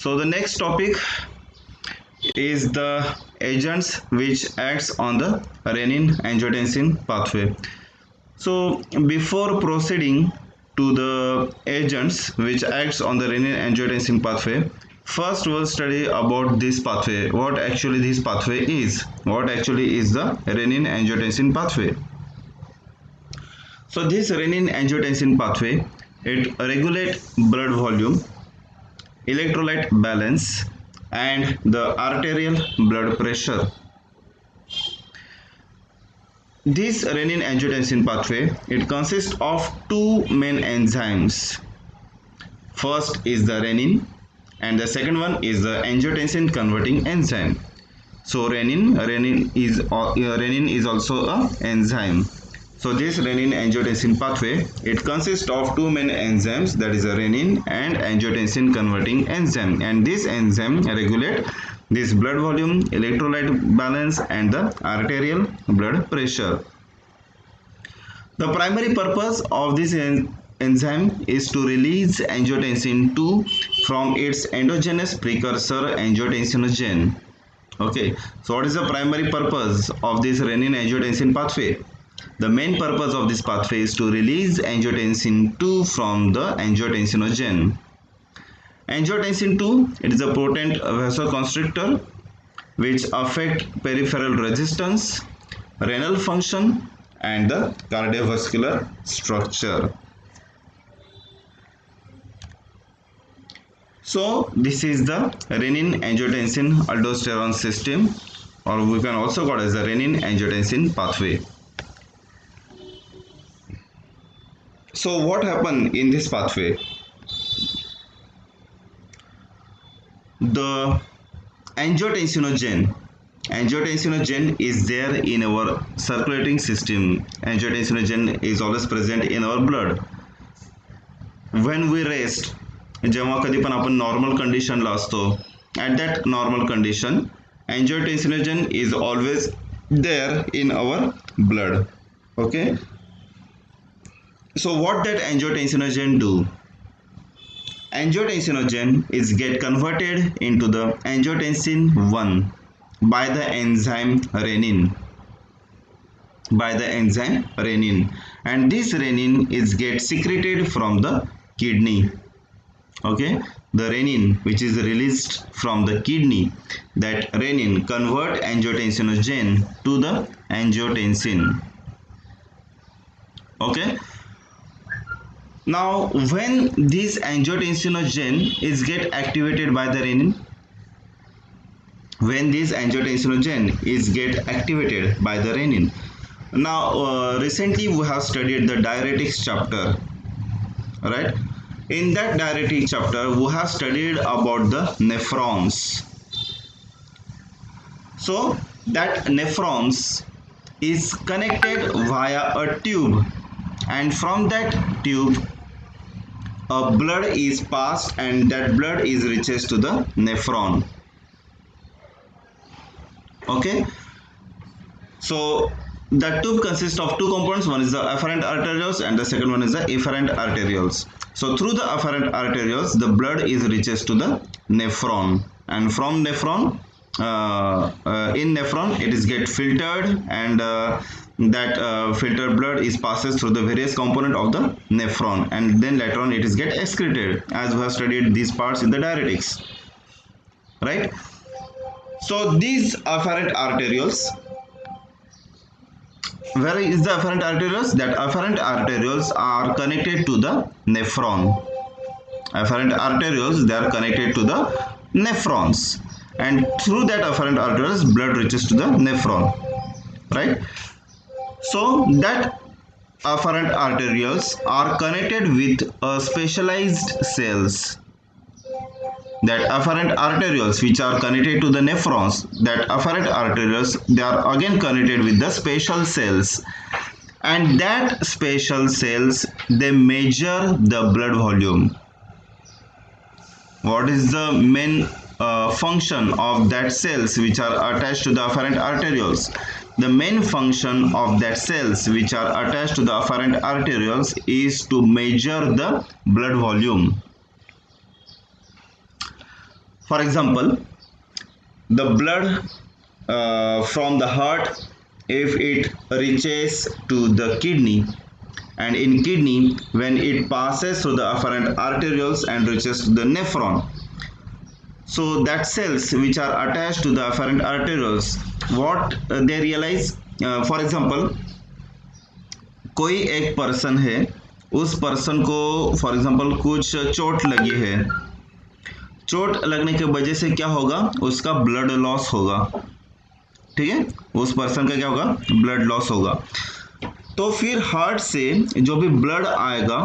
So the next topic is the agents which acts on the renin-angiotensin pathway. So before proceeding to the agents which acts on the renin-angiotensin pathway, first we'll study about this pathway, what actually this pathway is, what actually is the renin-angiotensin pathway. So this renin-angiotensin pathway, it regulates blood volume, electrolyte balance and the arterial blood pressure. This renin-angiotensin pathway, it consists of two main enzymes. First is the renin and the second one is the angiotensin converting enzyme. So renin is also a enzyme. So this renin-angiotensin pathway, it consists of two main enzymes, that is a renin and angiotensin converting enzyme, and this enzyme regulate this blood volume, electrolyte balance and the arterial blood pressure. The primary purpose of this enzyme is to release angiotensin 2 from its endogenous precursor angiotensinogen. Okay, so what is the primary purpose of this renin-angiotensin pathway? The main purpose of this pathway is to release angiotensin 2 from the angiotensinogen. Angiotensin 2, it is a potent vasoconstrictor which affect peripheral resistance, renal function and the cardiovascular structure. So this is the renin-angiotensin aldosterone system, or we can also call it as the renin-angiotensin pathway. So what happened in this pathway? The angiotensinogen is there in our circulating system. Angiotensinogen is always present in our blood. When we rest, जेव्हा कधी पण आपण normal कंडिशनला असतो, at that normal condition angiotensin is always there in our blood. Okay, so what that angiotensin do? Angiotensin is get converted into the angiotensin 1 by the enzyme renin, and this renin is get secreted from the kidney. Okay, the renin which is released from the kidney, that renin convert angiotensinogen to the angiotensin. Okay, now when this angiotensinogen is get activated by the renin, now recently we have studied the diuretics chapter, right? In that diuretic chapter we have studied about the nephrons. So that nephrons is connected via a tube, and from that tube a blood is passed and that blood is reaches to the nephron. Okay, so that tube consists of two components, one is the afferent arterioles and the second one is the efferent arterioles. So through the afferent arterioles the blood is reaches to the nephron, and from nephron in nephron it is get filtered, and that filtered blood is passes through the various component of the nephron, and then later on it is get excreted, as we have studied these parts in the diuretics, right? So these afferent arterioles, where is the afferent arterioles? That afferent arterioles are connected to the nephron. Afferent arterioles, they are connected to the nephrons, and through that afferent arterioles blood reaches to the nephron, right? So that afferent arterioles are connected with specialized cells. That afferent arterioles which are connected to the nephrons, that afferent arterioles, they are again connected with the special cells, and that special cells, they measure the blood volume. What is the main function of that cells which are attached to the afferent arterioles? The main function of that cells which are attached to the afferent arterioles is to measure the blood volume. For example, the blood from the heart, if it reaches to the kidney, and in kidney when it passes through the afferent arterioles and reaches to the nephron, so that cells which are attached to the afferent arterioles, what they realize, for example, कोई एक person है, उस person को for example कुछ चोट लगी है, चोट लगने की वजह से क्या होगा, उसका ब्लड लॉस होगा, ठीक है, उस पर्सन का क्या होगा, ब्लड लॉस होगा। तो फिर हार्ट से जो भी ब्लड आएगा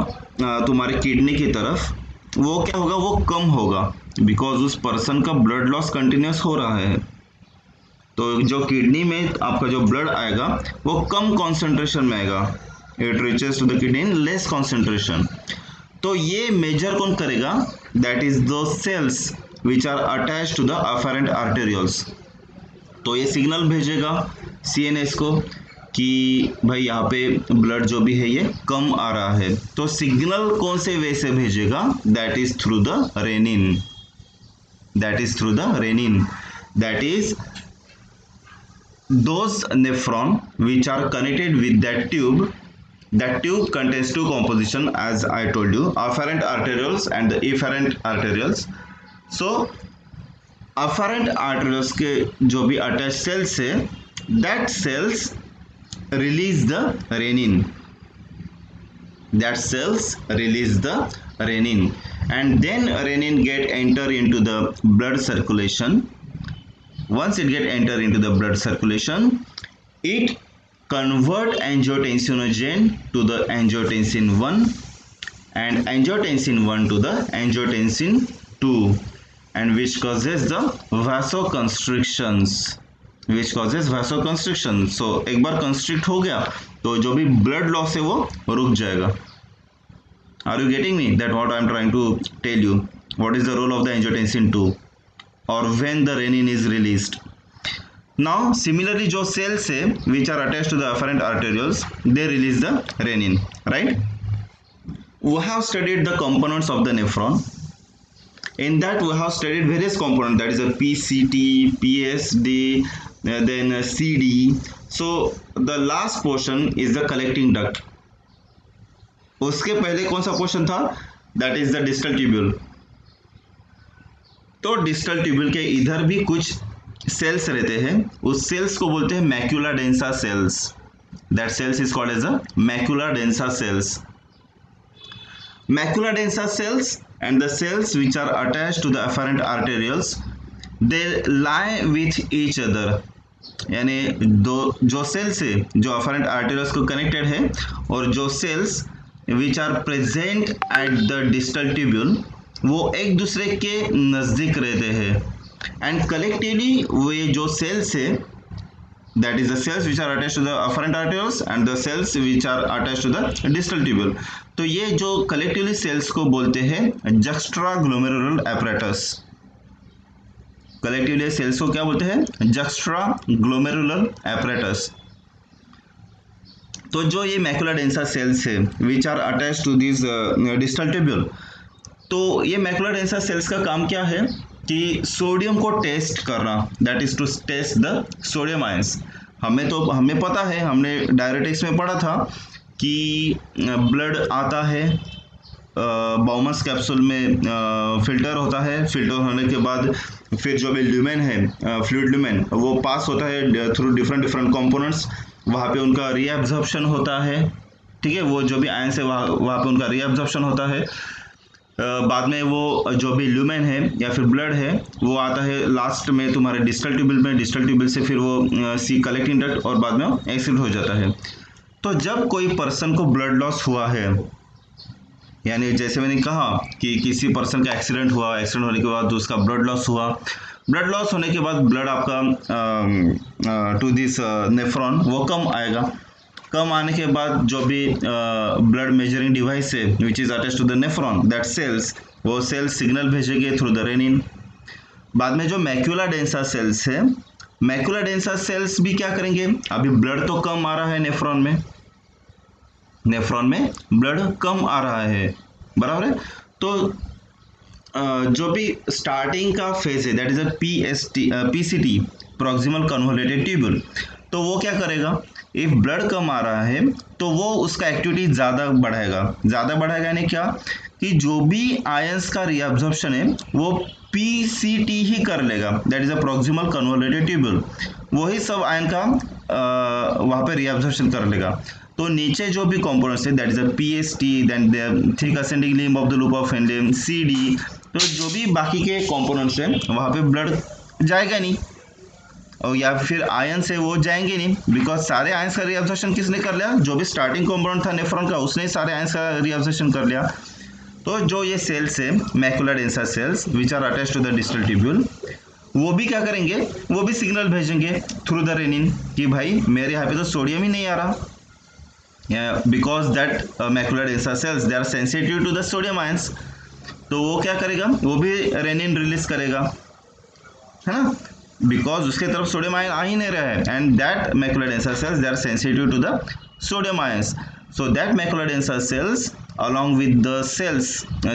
तुम्हारे किडनी की तरफ, वो क्या होगा, वो कम होगा, बिकॉज उस पर्सन का ब्लड लॉस कंटिन्यूस हो रहा है। तो जो किडनी में आपका जो ब्लड आएगा वो कम कॉन्सेंट्रेशन में आएगा, it reaches to the kidney in less concentration. तो ये मेजर कौन करेगा, that is those cells which are attach to the afferent arterioles. तो ये सिग्नल भेजेगा सीएनएस को कि भाई यहाँ पे ब्लड जो भी है ये कम आ रहा है। तो सिग्नल कौन से वे से भेजेगा, that is through the renin, that is through the renin, that is those nephron which are connected with that tube. That tube contains two composition, as I told you, afferent arterioles and the efferent arterioles. So afferent arterioles के जो भी attached cells है, that cells release the renin, that cells release the renin, and then renin get enter into the blood circulation. Once it get enter into the blood circulation, it convert angiotensinogen to the angiotensin 1 and angiotensin 1 to the angiotensin 2, and which causes the vasoconstrictions, which causes vasoconstriction. So एक बार constrict हो गया तो जो भी blood loss है वो रुक जाएगा। Are you getting me that what I am trying to tell you? What is the role of the angiotensin 2? or when the renin is released. Now similarly जो cells है which are attached to the afferent arterioles, they release the renin, right? We have studied the components of the nephron. In that we have studied various components, that is a PCT, PSD, then CD. So the last portion is the collecting duct. उसके पहले कौन सा portion था, that is the distal tubule. तो distal tubule के इधर भी कुछ सेल्स रहते हैं, उस सेल्स को बोलते हैं macula densa cells, that cells is called as a macula densa cells. Macula densa cells and the cells which are attached to the afferent arterioles, they lie with each other, यानी दो जो cells है जो afferent आर्टेरियल्स को connected है और जो cells which are present at the distal tubule, वो एक दूसरे के नज़दीक रहते हैं एंड कलेक्टिवली वे जो सेल्स है, that is the cells which are attached to the afferent arterioles and the cells which are attached to the distal tubule. तो ये जो कलेक्टिवली सेल्स को बोलते हैं juxtaglomerular apparatus, collectively cells को क्या बोलते हैं, जक्स्ट्रा ग्लोमेरुलर एपरेटस। तो जो ये मैक्यूला डेंसा सेल्स है which are attached to this distal tubule, तो ये मैक्यूला डेंसा सेल्स का काम क्या है कि सोडियम को टेस्ट करना, that is to test the sodium ions. हमें पता है, हमने डायरेटिक्स में पढ़ा था कि ब्लड आता है बाउमस कैप्सूल में, फिल्टर होता है, फिल्टर होने के बाद फिर जो भी ल्यूमेन है, फ्लूइड ल्यूमेन, वो पास होता है थ्रू डिफरेंट कंपोनेंट्स, वहाँ पे उनका रीएब्जॉर्प्शन होता है, ठीक है, वो जो भी आयंस है वहाँ पे उनका रीएब्जॉर्प्शन होता है। बाद में वो जो भी ल्यूमेन है या फिर ब्लड है वो आता है लास्ट में तुम्हारे डिस्टल ट्यूब्यूल में, डिस्टल ट्यूब्यूल से फिर वो सी कलेक्टिंग डक्ट और बाद में एक्सीट हो जाता है। तो जब कोई पर्सन को ब्लड लॉस हुआ है, यानी जैसे मैंने कहा कि किसी पर्सन का एक्सीडेंट हुआ, एक्सीडेंट होने के बाद उसका ब्लड लॉस हुआ, ब्लड लॉस होने के बाद ब्लड आपका टू दिस नेफ्रॉन वो कम आएगा, कम आने के बाद जो भी ब्लड मेजरिंग डिवाइस है which is attached to the nephron, that cells, वो सेल्स सिग्नल भेजेंगे थ्रू द रेनिन। बाद में जो मैक्यूला डेंसा सेल्स है, मैक्यूला डेंसा सेल्स भी क्या करेंगे, अभी ब्लड तो कम आ रहा है नेफ्रॉन में ब्लड कम आ रहा है, बराबर है, तो जो भी स्टार्टिंग का फेज है that is a PCT, proximal convoluted tubule, तो वो क्या करेगा, इफ ब्लड कम आ रहा है तो वो उसका एक्टिविटी ज़्यादा बढ़ाएगा यानी क्या कि जो भी आयंस का रीअब्जॉर्प्शन है वो पीसीटी ही कर लेगा, that is a proximal convoluted tubule, वही सब आयन का वहाँ पे रीअब्जॉर्प्शन कर लेगा। तो नीचे जो भी कंपोनेंट्स है that is a PST, then thick ascending limb of the loop of Henle, CD, तो जो भी बाकी के कंपोनेंट्स हैं वहाँ पे ब्लड जाएगा नहीं, और या फिर आयंस है वो जाएंगे नहीं, बिकॉज सारे आयंस का रीअब्जॉर्प्शन किसने कर लिया, जो भी स्टार्टिंग कंपोनेंट था नेफ्रॉन का उसने सारे आयंस का रीअब्जॉर्प्शन कर लिया। तो जो ये सेल्स है macular densa cells which are attached to the distal tubule, वो भी क्या करेंगे, वो भी सिग्नल भेजेंगे थ्रू द रेनिन कि भाई मेरे यहाँ पे तो सोडियम ही नहीं आ रहा, because that macular densa cells they are sensitive to the sodium ions, तो वो क्या करेगा, वो भी रेनिन रिलीज करेगा, है ना, बिकॉज उसके तरफ सोडियम आयन आ ही नहीं रहा है, and that macular densa cells they are sensitive to the sodium ions, so that macular densa cells along with the cells,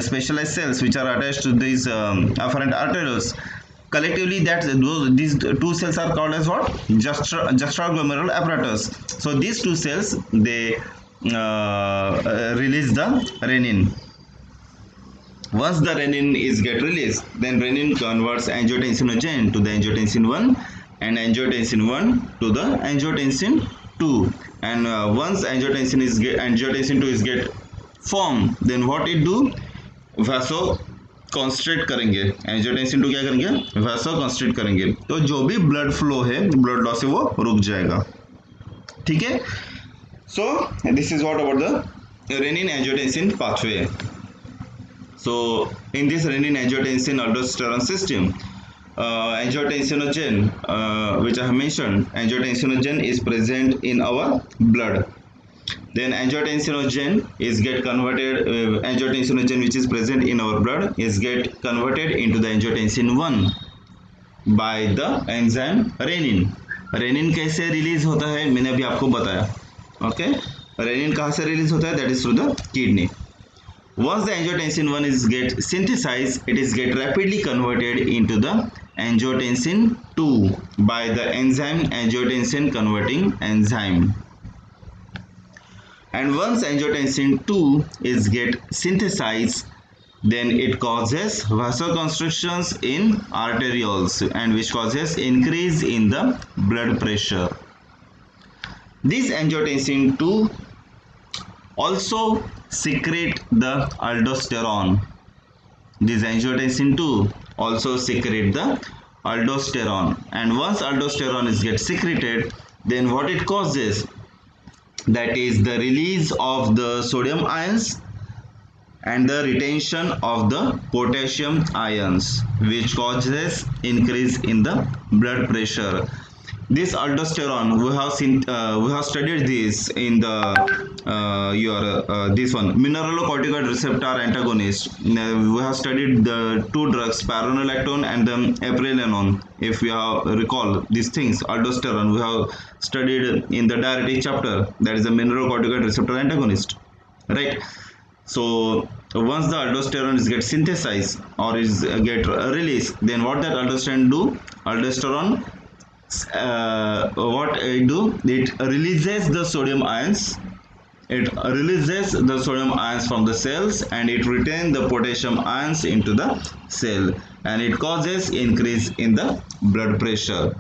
specialized cells which are attached to these afferent arterioles, collectively these two cells are called as what, juxtaglomerular apparatus. So these two cells they release the renin. Once the renin is get released, then renin converts angiotensinogen to the angiotensin 1 and angiotensin 1 to the angiotensin 2, and once angiotensin 2 is get formed, then what it do, vaso constrict करेंगे, angiotensin 2 क्या करेंगे, वैसा constrict करेंगे, तो जो भी blood flow है, blood loss है वो रुक जाएगा, ठीक है। So this is what about the renin angiotensin pathway. So in this renin angiotensin aldosterone system, angiotensinogen, which I have mentioned, angiotensinogen is present in our blood. Then angiotensinogen is get converted, angiotensinogen which is present in our blood is get converted into the angiotensin 1 by the enzyme renin. renin कैसे release होता है मैंने अभी आपको बताया, okay. renin कहाँ से release होता है, that is through the kidney. Once the angiotensin 1 is get synthesized, it is get rapidly converted into the angiotensin 2 by the enzyme angiotensin converting enzyme. And once angiotensin 2 is get synthesized, then it causes vasoconstrictions in arterioles and which causes increase in the blood pressure. This angiotensin 2 also secrete the aldosterone. This angiotensin 2 also secrete the aldosterone, and once aldosterone is get secreted, then what it causes, that is the release of the sodium ions and the retention of the potassium ions, which causes increase in the blood pressure. This aldosterone we have studied this in the this one mineralocorticoid receptor antagonist. We have studied the two drugs, spironolactone and the eplerenone. If you have recall these things, aldosterone we have studied in the diuretic chapter, that is the mineralocorticoid receptor antagonist, right? So once the aldosterone is get synthesized or is get released, then what that aldosterone do, aldosterone what it do, it releases the sodium ions, it releases the sodium ions from the cells and it retains the potassium ions into the cell, and it causes increase in the blood pressure.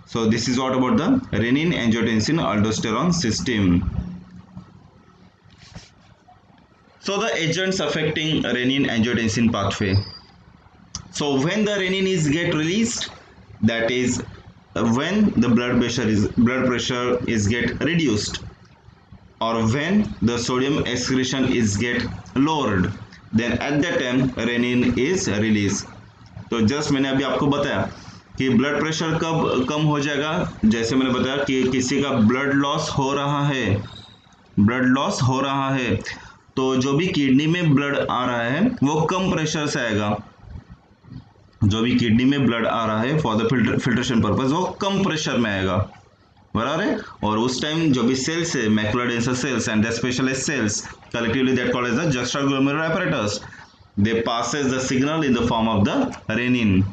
So this is what about the renin angiotensin aldosterone system. So the agents affecting renin angiotensin pathway. So when the renin is get released, that is when the blood pressure is get reduced, or when the sodium excretion is get lowered, then at that time renin is released. तो just मैंने अभी आपको बताया कि blood pressure कब कम हो जाएगा, जैसे मैंने बताया कि किसी का ब्लड लॉस हो रहा है, तो जो भी किडनी में ब्लड आ रहा है वो कम प्रेशर से आएगा, जो भी किडनी में ब्लड आ रहा है फॉर द फिल्ट्रेशन पर्पस वो कम प्रेशर में आएगा, बराबर है। और उस टाइम जो भी सेल्स है macular densa cells and the specialised cells, collectively that called as the juxtaglomerular apparatus, they passes the signal in the form of the renin.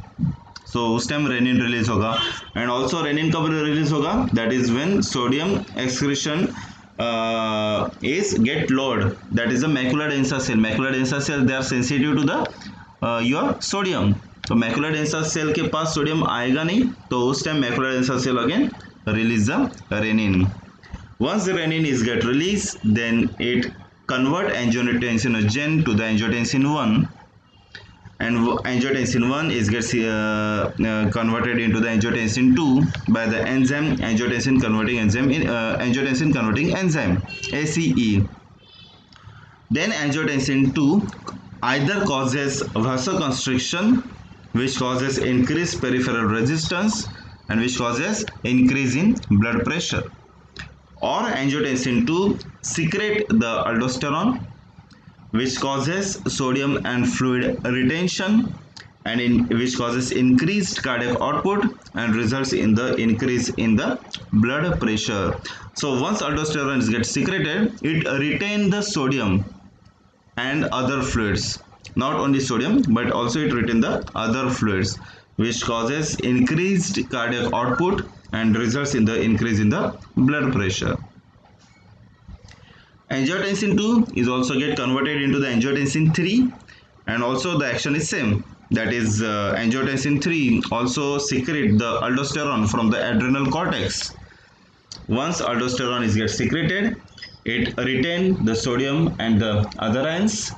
So उस टाइम रेनिन रिलीज होगा. एंड ऑल्सो रेनिन कब release होगा? That is when sodium excretion is get lowered. That is the macular densa cell. Macular densa cell, they are sensitive to the your sodium. तो macular densa cell के पास sodium आएगा नहीं, तो उस time macular densa cell again release the renin. Once the renin is get released, then it convert angiotensinogen to the angiotensin 1, and angiotensin 1 is gets converted into the angiotensin 2 by the enzyme angiotensin converting enzyme angiotensin converting enzyme ACE. Then angiotensin 2 either causes vasoconstriction, which causes increased peripheral resistance and which causes increase in blood pressure, or angiotensin 2 secrete the aldosterone, which causes sodium and fluid retention and which causes increased cardiac output and results in the increase in the blood pressure. So once aldosterone gets secreted, it retains the sodium and other fluids. Not only sodium, but also it retains the other fluids, which causes increased cardiac output and results in the increase in the blood pressure. Angiotensin 2 is also get converted into the angiotensin 3, and also the action is same. That is angiotensin 3 also secrete the aldosterone from the adrenal cortex. Once aldosterone is get secreted, it retain the sodium and the other ions,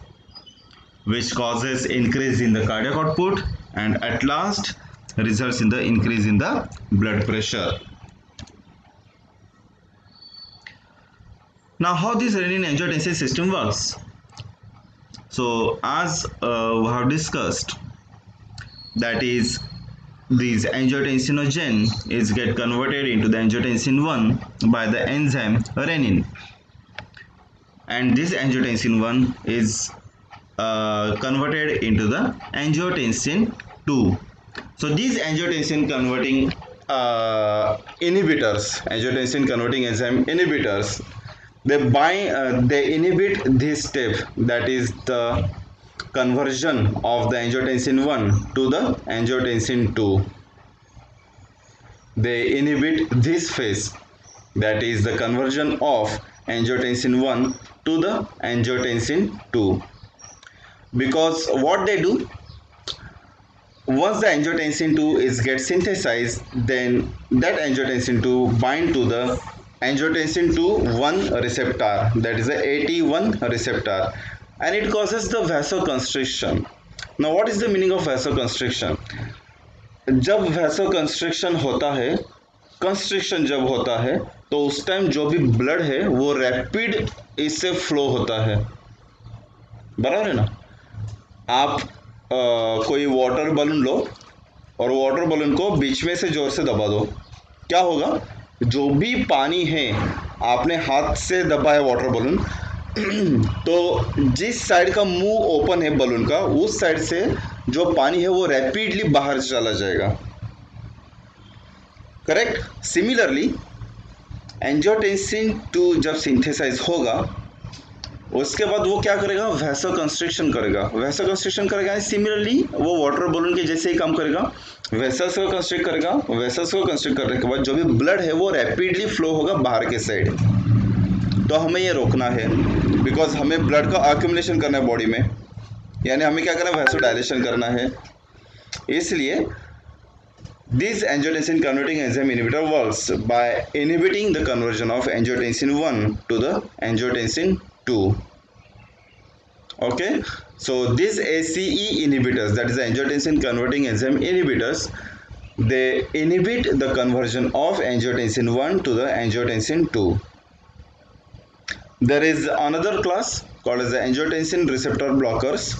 which causes increase in the cardiac output and at last results in the increase in the blood pressure. Now, how this renin-angiotensin system works? So, as we have discussed, that is, this angiotensinogen is get converted into the angiotensin 1 by the enzyme renin, and this angiotensin 1 is converted into the angiotensin 2. So, these angiotensin converting inhibitors, angiotensin converting enzyme inhibitors, they inhibit this step, that is the conversion of the angiotensin 1 to the angiotensin 2. They inhibit this phase, that is the conversion of angiotensin 1 to the angiotensin 2. Because what they do, once the angiotensin 2 is get synthesized, then that angiotensin 2 bind to the angiotensin 2 1 receptor, that is the AT1 receptor, and it causes the vasoconstriction. Now what is the meaning of vasoconstriction? जब vasoconstriction होता है, constriction जब होता है, तो उस time जो भी ब्लड है वो रैपिड इससे फ्लो होता है, बराबर है ना? आप कोई वाटर बलून लो और वाटर बलून को बीच में से जोर से दबा दो, क्या होगा? जो भी पानी है, आपने हाथ से दबा है वाटर बलून, तो जिस साइड का मुंह ओपन है बलून का, उस साइड से जो पानी है वो रैपिडली बाहर चला जाएगा, करेक्ट? सिमिलरली एंजियोटेंसिन 2 जब सिंथेसाइज होगा, उसके बाद वो क्या करेगा? वैसोकंस्ट्रिक्शन करेगा. वैसोकंस्ट्रिक्शन करेगा, सिमिलरली वो वाटर बलून के जैसे ही काम करेगा, वेसल्स को कंस्ट्रिक्ट करेगा. वेसल्स को कंस्ट्रिक्ट करने के बाद जो भी ब्लड है वो रैपिडली फ्लो होगा बाहर के साइड. तो हमें ये रोकना है, बिकॉज हमें ब्लड का अक्यूमुलेशन करना है बॉडी में, यानी हमें क्या करना है? वैसोडायलेशन करना है. इसलिए this angiotensin converting enzyme inhibitor works by inhibiting the conversion of angiotensin 1 to the angiotensin 2. Okay, so these ACE inhibitors, that is the angiotensin converting enzyme inhibitors, they inhibit the conversion of angiotensin 1 to the angiotensin 2. There is another class called as the angiotensin receptor blockers.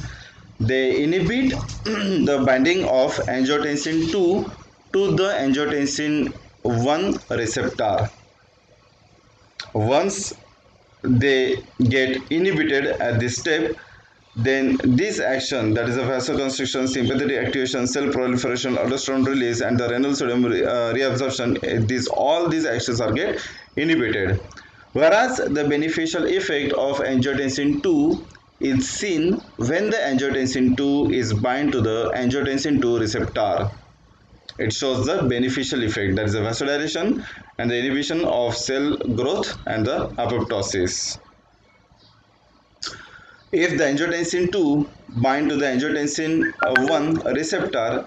They inhibit the binding of angiotensin 2 to the angiotensin 1 receptor. Once they get inhibited at this step, then this action, that is the vasoconstriction, sympathetic activation, cell proliferation, aldosterone release, and the renal sodium reabsorption, all these actions are get inhibited. Whereas the beneficial effect of angiotensin 2 is seen when the angiotensin 2 is bind to the angiotensin 2 receptor. It shows the beneficial effect, that is the vasodilation and the inhibition of cell growth and the apoptosis. If the angiotensin 2 bind to the angiotensin 1 receptor,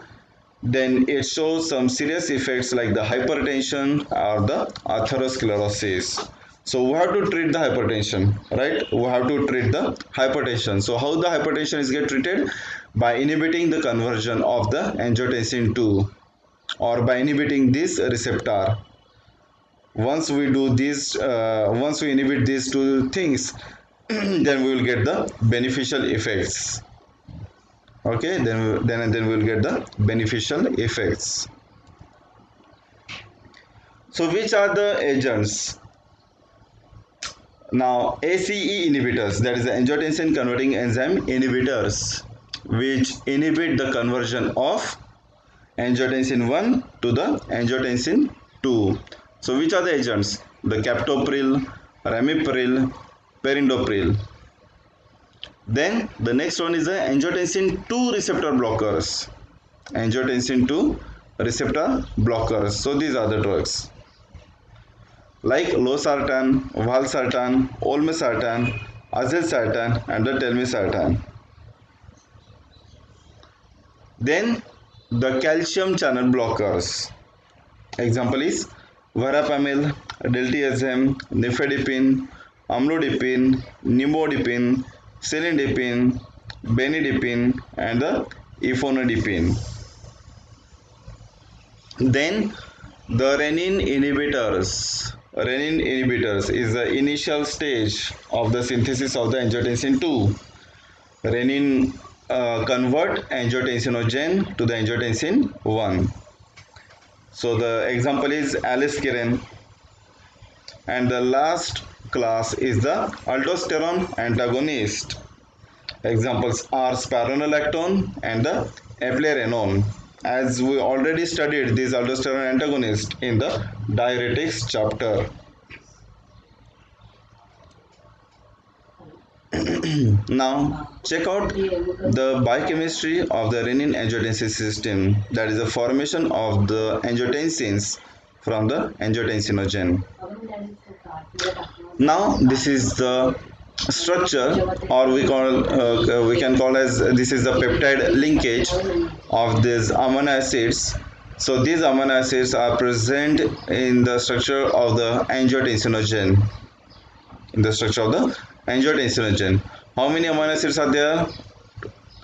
then it shows some serious effects like the hypertension or the atherosclerosis. So we have to treat the hypertension, right? We have to treat the hypertension. So how the hypertension is get treated? By inhibiting the conversion of the angiotensin 2 or by inhibiting this receptor. Once we do this, once we inhibit these two things, then we will get the beneficial effects. Okay, then we will get the beneficial effects. So which are the agents? Now ACE inhibitors, that is the angiotensin converting enzyme inhibitors, which inhibit the conversion of angiotensin 1 to the angiotensin 2. So which are the agents? The captopril, ramipril, perindopril. Then the next one is the angiotensin 2 receptor blockers. Angiotensin 2 receptor blockers. So these are the drugs like losartan, valsartan, olmesartan, azilsartan and the telmisartan. Then the calcium channel blockers. Example is verapamil, diltiazem, nifedipine, amlodipine, nimodipine, cilindipine, benidipine and the ephonidipine. Then the renin inhibitors. Renin inhibitors is the initial stage of the synthesis of the angiotensin 2. Renin convert angiotensinogen to the angiotensin 1. So the example is aliskiren, and the last class is the aldosterone antagonist. Examples are spironolactone and the eplerenone. As we already studied this aldosterone antagonist in the diuretics chapter. Now check out the biochemistry of the renin angiotensin system, that is the formation of the angiotensins from the angiotensinogen. Now this is the structure, or we can call as this is the peptide linkage of these amino acids. So these amino acids are present in the structure of the angiotensinogen. In the structure of the angiotensinogen, how many amino acids are there?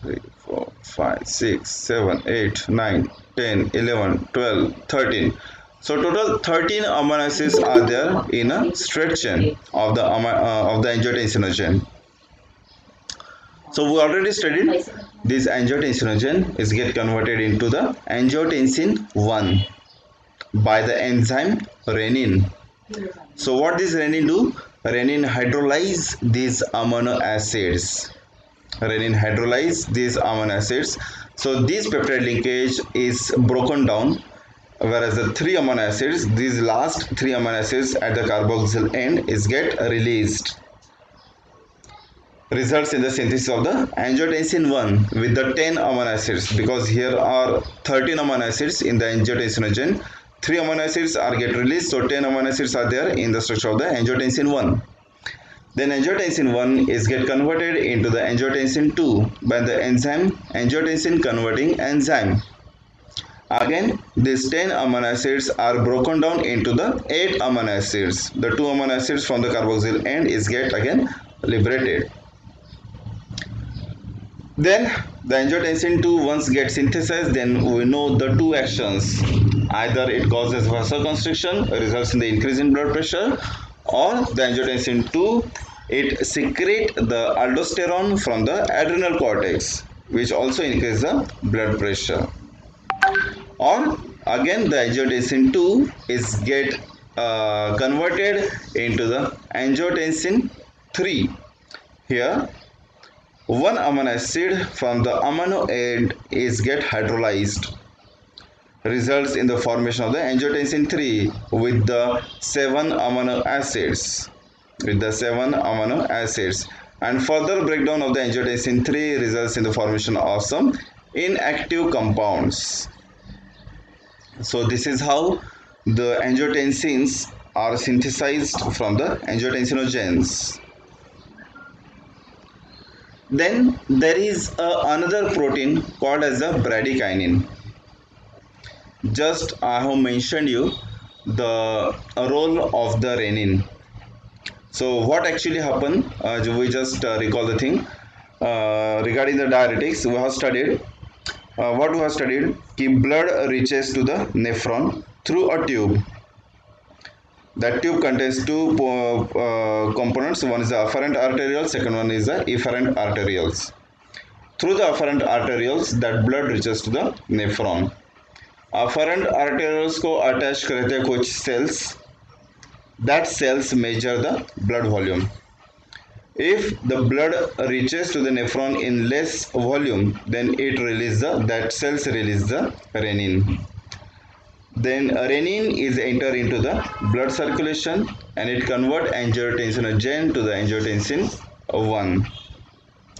3, 4, 5, 6, 7, 8, 9, 10, 11, 12, 13. So total 13 amino acids are there in a straight chain of the angiotensinogen. So we already studied this angiotensinogen is get converted into the angiotensin 1 by the enzyme renin. So what does renin do? Renin hydrolyze these amino acids. Renin hydrolyze these amino acids. So this peptide linkage is broken down, whereas the 3 amino acids, these last 3 amino acids at the carboxyl end is get released. Results in the synthesis of the angiotensin 1 with the 10 amino acids, because here are 13 amino acids in the angiotensinogen. 3 amino acids are get released, so 10 amino acids are there in the structure of the angiotensin 1. Then angiotensin 1 is get converted into the angiotensin 2 by the enzyme angiotensin converting enzyme. Again, these 10 amino acids are broken down into the 8 amino acids. The 2 amino acids from the carboxyl end is get again liberated. Then the angiotensin 2 once gets synthesized, then we know the two actions. Either it causes vasoconstriction, results in the increase in blood pressure, or the angiotensin 2 it secrete the aldosterone from the adrenal cortex, which also increases the blood pressure. Or again the angiotensin 2 is get converted into the angiotensin 3. Here one amino acid from the amino end is get hydrolyzed, results in the formation of the angiotensin 3 with the 7 amino acids. and further breakdown of the angiotensin 3 results in the formation of some inactive compounds. So this is how the angiotensins are synthesized from the angiotensinogens. Then there is another protein called as the bradykinin. Just I have mentioned you the role of the renin. So what actually happened? We just recall the thing regarding the diuretics. We have studied what we have studied. Ki blood reaches to the nephron through a tube. That tube contains two components. One is the afferent arterioles, second one is the efferent arterioles. Through the afferent arterioles, that blood reaches to the nephron. Afferent arterioles को attach करते हैं कुछ cells. That cells measure the blood volume. If the blood reaches to the nephron in less volume, then that cells release the renin. Then renin is enter into the blood circulation and it convert angiotensinogen to the angiotensin 1.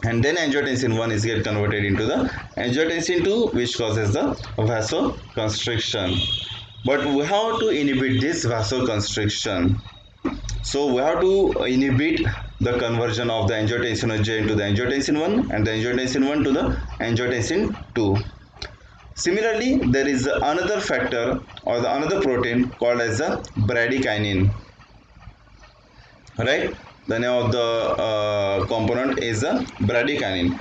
And then angiotensin 1 is get converted into the angiotensin 2, which causes the vasoconstriction. But we have to inhibit this vasoconstriction. So we have to inhibit the conversion of the angiotensinogen to the angiotensin 1 and the angiotensin 1 to the angiotensin 2. Similarly, there is another factor or another protein called as the bradykinin. Right? The name of the component is the bradykinin.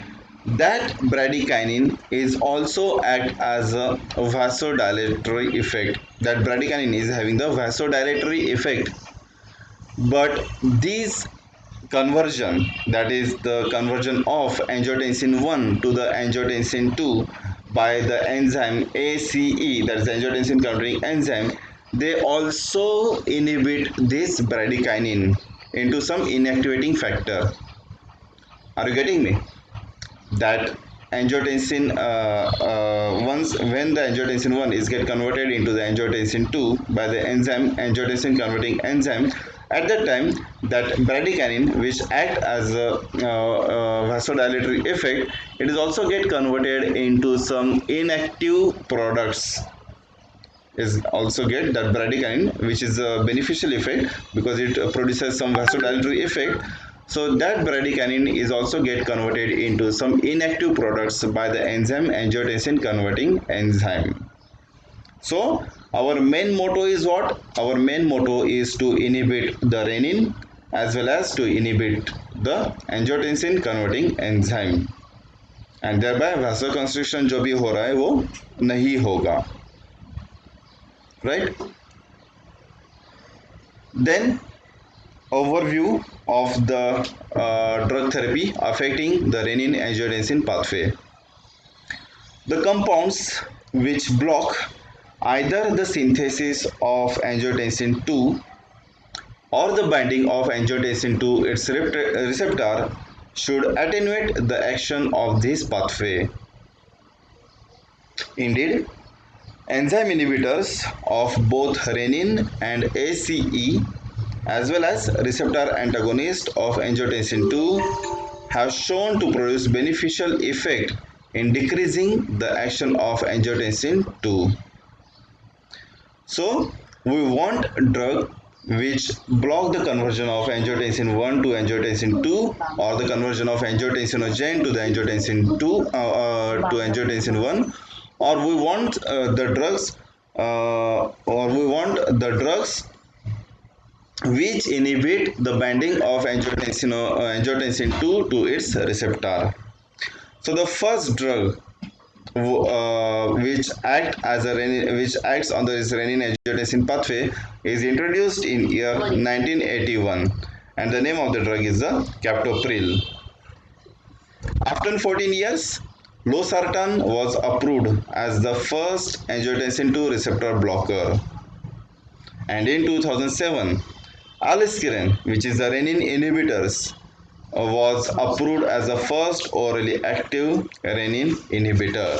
That bradykinin is also act as a vasodilatory effect. That bradykinin is having the vasodilatory effect. But these conversion, that is the conversion of angiotensin 1 to the angiotensin 2 by the enzyme ACE, that is the angiotensin converting enzyme, they also inhibit this bradykinin into some inactivating factor. Are you getting me? That angiotensin once when the angiotensin 1 is get converted into the angiotensin 2 by the enzyme angiotensin converting enzyme, at that time that bradykinin, which act as a vasodilatory effect, it is also get converted into some inactive products. Is also get that bradykinin, which is a beneficial effect because it produces some vasodilatory effect. So that bradykinin is also get converted into some inactive products by the enzyme angiotensin converting enzyme. So our main motto is what? Our main motto is to inhibit the renin as well as to inhibit the angiotensin converting enzyme, and thereby vasoconstriction जो भी हो रहा है वो नहीं होगा. Right? Then overview of the drug therapy affecting the renin angiotensin pathway. The compounds which block either the synthesis of angiotensin 2 or the binding of angiotensin to its receptor should attenuate the action of this pathway. Indeed, enzyme inhibitors of both renin and ACE as well as receptor antagonist of angiotensin 2 have shown to produce beneficial effect in decreasing the action of angiotensin 2. So we want a drug which block the conversion of angiotensin 1 to angiotensin 2 or the conversion of angiotensinogen to the angiotensin 2 to angiotensin 1, or we want the drugs which inhibit the binding of angiotensin 2 to its receptor. So the first drug which acts on the renin angiotensin pathway is introduced in year 1981, and the name of the drug is the captopril. After 14 years, losartan was approved as the first angiotensin 2 receptor blocker, and in 2007 aliskiren, which is the renin inhibitors, was approved as the first orally active renin inhibitor.